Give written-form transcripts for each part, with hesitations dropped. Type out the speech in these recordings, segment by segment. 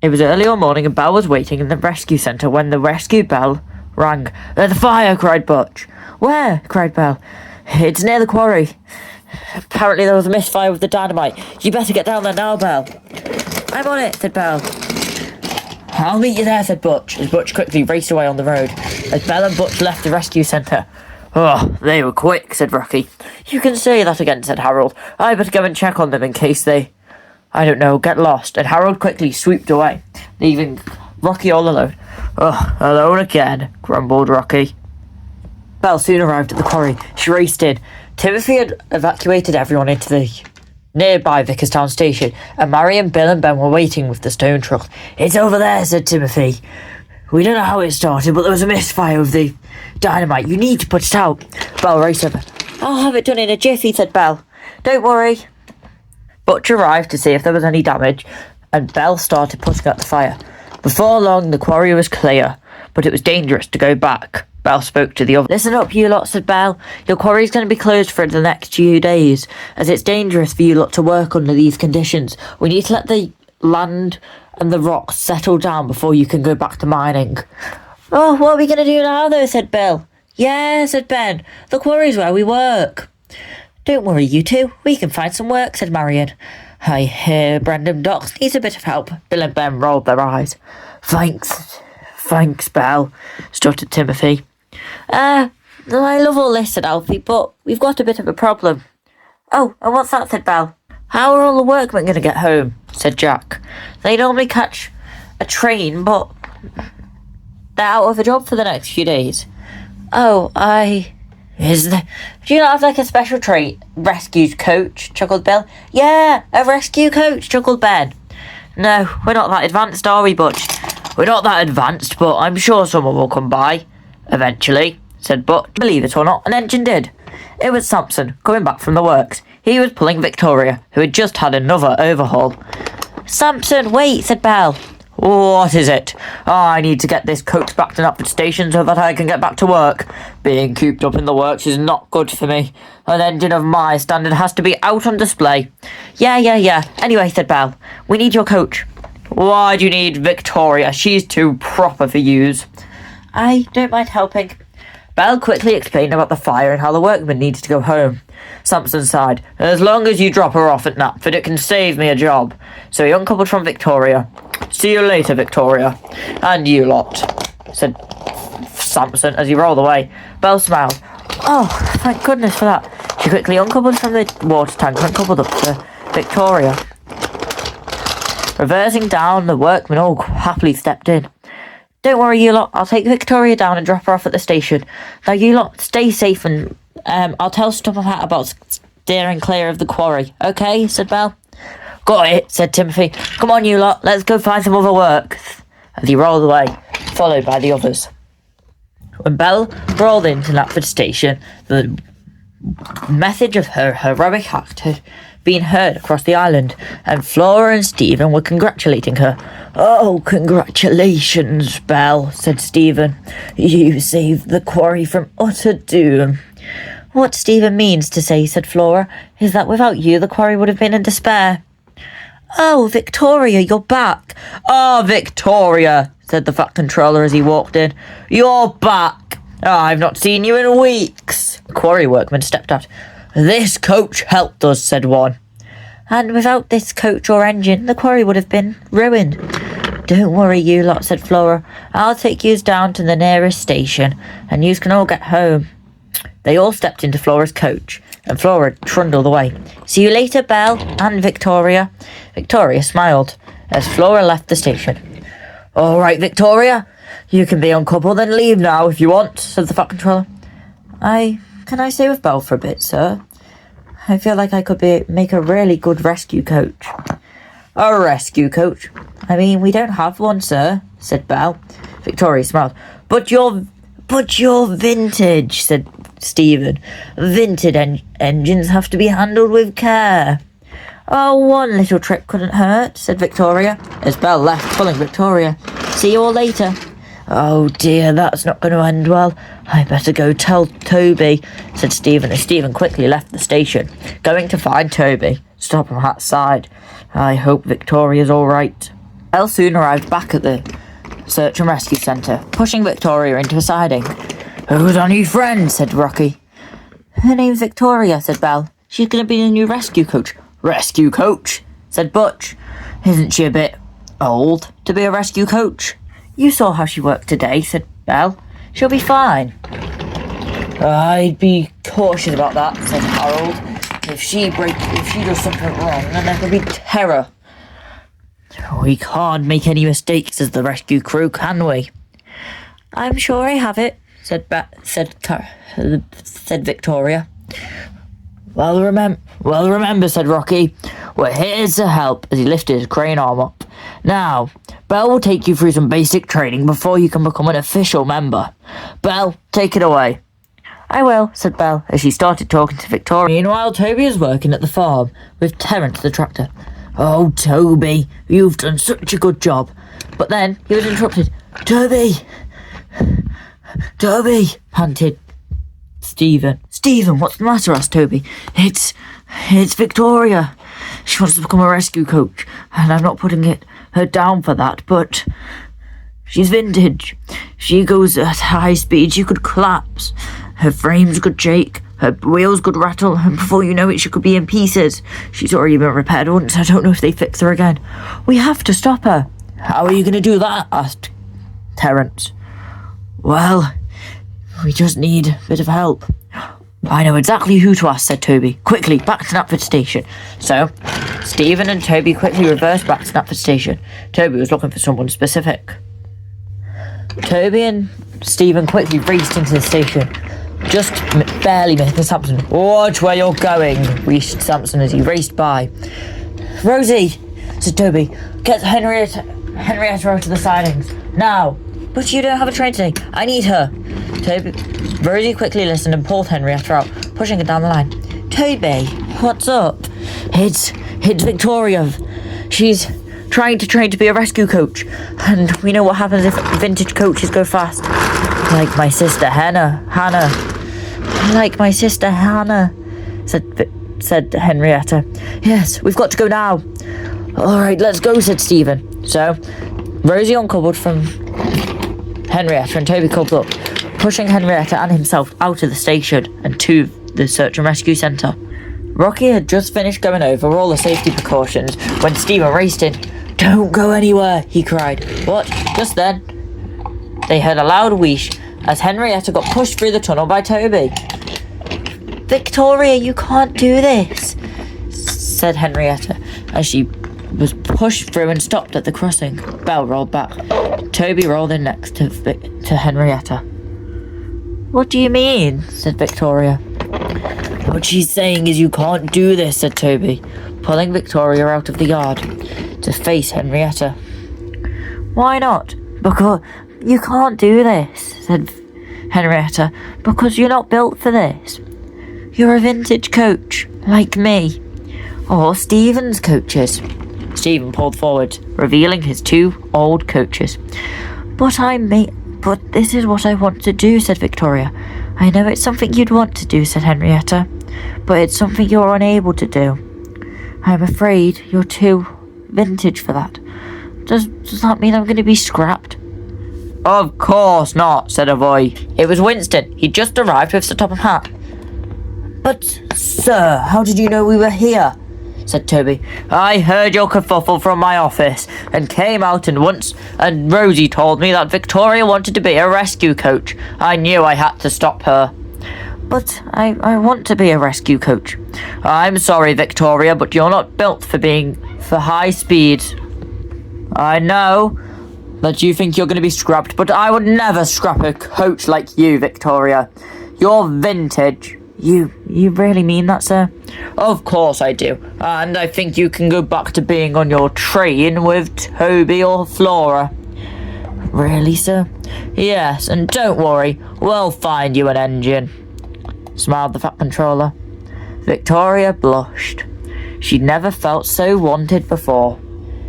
It was early one morning and Belle was waiting in the rescue centre when the rescue bell rang. "The fire!" cried Butch. "Where?" cried Belle. "It's near the quarry. Apparently there was a misfire with the dynamite. You better get down there now, Belle." "I'm on it," said Belle. "I'll meet you there," said Butch, as Butch quickly raced away on the road. As Belle and Butch left the rescue centre. "Oh, they were quick," said Rocky. "You can say that again," said Harold. "I better go and check on them in case they, I don't know, get lost." And Harold quickly swooped away, leaving Rocky all alone. "Oh, alone again," grumbled Rocky. Belle soon arrived at the quarry. She raced in. Timothy had evacuated everyone into the nearby Vickerstown station, and Marion, Bill and Ben were waiting with the stone truck. "It's over there," said Timothy. "We don't know how it started, but there was a misfire with the dynamite. You need to put it out." Belle raced over. "I'll have it done in a jiffy," said Belle. "Don't worry." Butch arrived to see if there was any damage, and Belle started putting out the fire. Before long, the quarry was clear, but it was dangerous to go back. Belle spoke to the others. "Listen up, you lot," said Belle. "Your quarry's going to be closed for the next few days, as it's dangerous for you lot to work under these conditions. We need to let the land and the rocks settle down before you can go back to mining." "Oh, what are we going to do now, though?" said Bill. "Yeah," said Ben. "The quarry's where we work." "Don't worry, you two. We can find some work," said Marion. "I hear Brendan Docks needs a bit of help." Bill and Ben rolled their eyes. Thanks, Belle," stuttered Timothy. I love all this," said Alfie, "but we've got a bit of a problem." "Oh, and what's that?" said Belle. "How are all the workmen going to get home?" said Jack. "They normally catch a train, but they're out of a job for the next few days." "Oh, do you not have like a special train rescue coach?" chuckled Bill. "Yeah, a rescue coach," chuckled Ben. "No, we're not that advanced, are we, Butch?" "We're not that advanced, but I'm sure someone will come by eventually," said Butch. Believe it or not, an engine did. It was Sampson, coming back from the works. He was pulling Victoria, who had just had another overhaul. "Sampson, wait," said Belle. "What is it?" "I need to get this coach back to Knapford Station so that I can get back to work. Being cooped up in the works is not good for me. An engine of my standard has to be out on display." Yeah. Anyway," said Belle, "we need your coach." "Why do you need Victoria? She's too proper for yous." "I don't mind helping." Belle quickly explained about the fire and how the workmen needed to go home. Sampson sighed. "As long as you drop her off at Knapford, it can save me a job." So he uncoupled from Victoria. "See you later, Victoria. And you lot," said Sampson as he rolled away. Belle smiled. "Oh, thank goodness for that." She quickly uncoupled from the water tank and coupled up to Victoria. Reversing down, the workmen all happily stepped in. "Don't worry, you lot. I'll take Victoria down and drop her off at the station. Now, you lot, stay safe and I'll tell Stumpy Hat about steering clear of the quarry. Okay?" said Belle. "Got it," said Timothy. "Come on, you lot. Let's go find some other work." As he rolled away, followed by the others. When Belle rolled into Knapford Station, the message of her heroic act had been heard across the island, and Flora and Stephen were congratulating her. "Oh, congratulations, Belle," said Stephen. "You saved the quarry from utter doom." "What Stephen means to say," said Flora, "is that without you the quarry would have been in despair." "Oh, Victoria, you're back." "Ah, Victoria," said the Fat Controller as he walked in. "You're back. I've not seen you in weeks." The quarry workman stepped out. "This coach helped us," said one. "And without this coach or engine, the quarry would have been ruined." "Don't worry, you lot," said Flora. "I'll take yous down to the nearest station, and yous can all get home." They all stepped into Flora's coach, and Flora trundled away. "See you later, Belle and Victoria." Victoria smiled as Flora left the station. "All right, Victoria, you can be uncoupled and leave now if you want," said the Fat Controller. Can I stay with Belle for a bit, sir? I feel like I could make a really good rescue coach." "A rescue coach? I mean, we don't have one, sir," said Belle. Victoria smiled. But you're vintage," said Stephen. "Vintage engines have to be handled with care." "Oh, one little trip couldn't hurt," said Victoria, as Belle left, pulling Victoria. "See you all later." "Oh dear, that's not going to end well. I better go tell Toby," said Stephen, as Stephen quickly left the station, going to find Toby. Topham Hatt's side. "I hope Victoria's all right." Belle soon arrived back at the search and rescue centre, pushing Victoria into a siding. "Who's our new friend?" said Rocky. "Her name's Victoria," said Belle. "She's going to be the new rescue coach." "Rescue coach?" said Butch. "Isn't she a bit old to be a rescue coach?" "You saw how she worked today," said Belle. "She'll be fine." "I'd be cautious about that," said Harold. If she does something wrong, then there could be terror." "We can't make any mistakes as the rescue crew, can we?" "I'm sure I have it," said Victoria. Well, remember, said Rocky. "We're here to help," as he lifted his crane arm up. "Now, Belle will take you through some basic training before you can become an official member. Belle, take it away." "I will," said Belle, as she started talking to Victoria. Meanwhile, Toby is working at the farm with Terence the tractor. "Oh, Toby, you've done such a good job." But then he was interrupted. Toby, panted Stephen. "Stephen, what's the matter?" asked Toby. It's Victoria. She wants to become a rescue coach, and I'm not putting her down for that, but she's vintage. She goes at high speed, she could collapse. Her frames could shake, her wheels could rattle, and before you know it, she could be in pieces. She's already been repaired once. I don't know if they fix her again. We have to stop her." "How are you going to do that?" asked Terence. "Well, we just need a bit of help." "I know exactly who to ask," said Toby. "Quickly, back to Knapford Station." So, Stephen and Toby quickly reversed back to Knapford Station. Toby was looking for someone specific. Toby and Stephen quickly raced into the station, just barely missing Sampson. "Watch where you're going," reached Sampson as he raced by. "Rosie," said Toby, "get Herietta out of the sidings. Now." "But you don't have a train today. I need her." Rosie quickly listened and pulled Herietta out, pushing her down the line. "Toby, what's up?" It's Victoria. She's trying to train to be a rescue coach, and we know what happens if vintage coaches go fast. Like my sister Hannah. Like my sister Hannah, said Herietta. "Yes, we've got to go now." "All right, let's go," said Stephen. So, Rosie uncoupled from Herietta and Toby coupled up, pushing Herietta and himself out of the station and to the search and rescue centre. Rocky had just finished going over all the safety precautions when Stephen raced in. "Don't go anywhere," he cried. What? Just then, they heard a loud whoosh as Herietta got pushed through the tunnel by Toby. "Victoria, you can't do this," said Herietta as she was pushed through and stopped at the crossing. Belle rolled back. Toby rolled in next to Herietta. "What do you mean?" said Victoria. "What she's saying is you can't do this," said Toby, pulling Victoria out of the yard to face Herietta. "Why not?" "Because you can't do this," said Herietta, "because you're not built for this. You're a vintage coach, like me, or Stephen's coaches." Stephen pulled forward, revealing his two old coaches. But this is what I want to do," said Victoria. "I know it's something you'd want to do," said Herietta, "but it's something you're unable to do. I'm afraid you're too vintage for that. Does that mean I'm going to be scrapped?" "Of course not," said a boy. It was Winston. He'd just arrived with the topham hat. "But, sir, how did you know we were here?" said Toby. "I heard your kerfuffle from my office and came out and Rosie told me that Victoria wanted to be a rescue coach. I knew I had to stop her." "But I want to be a rescue coach." "I'm sorry, Victoria, but you're not built for high speed. I know that you think you're going to be scrapped, but I would never scrap a coach like you, Victoria. You're vintage." You really mean that, sir?" "Of course I do, and I think you can go back to being on your train with Toby or Flora." "Really, sir?" "Yes, and don't worry, we'll find you an engine," smiled the Fat Controller. Victoria blushed. She'd never felt so wanted before.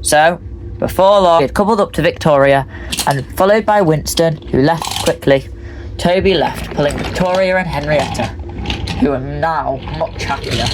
So, before long, she had coupled up to Victoria, and followed by Winston, who left quickly. Toby left, pulling Victoria and Herietta, who are now much happier.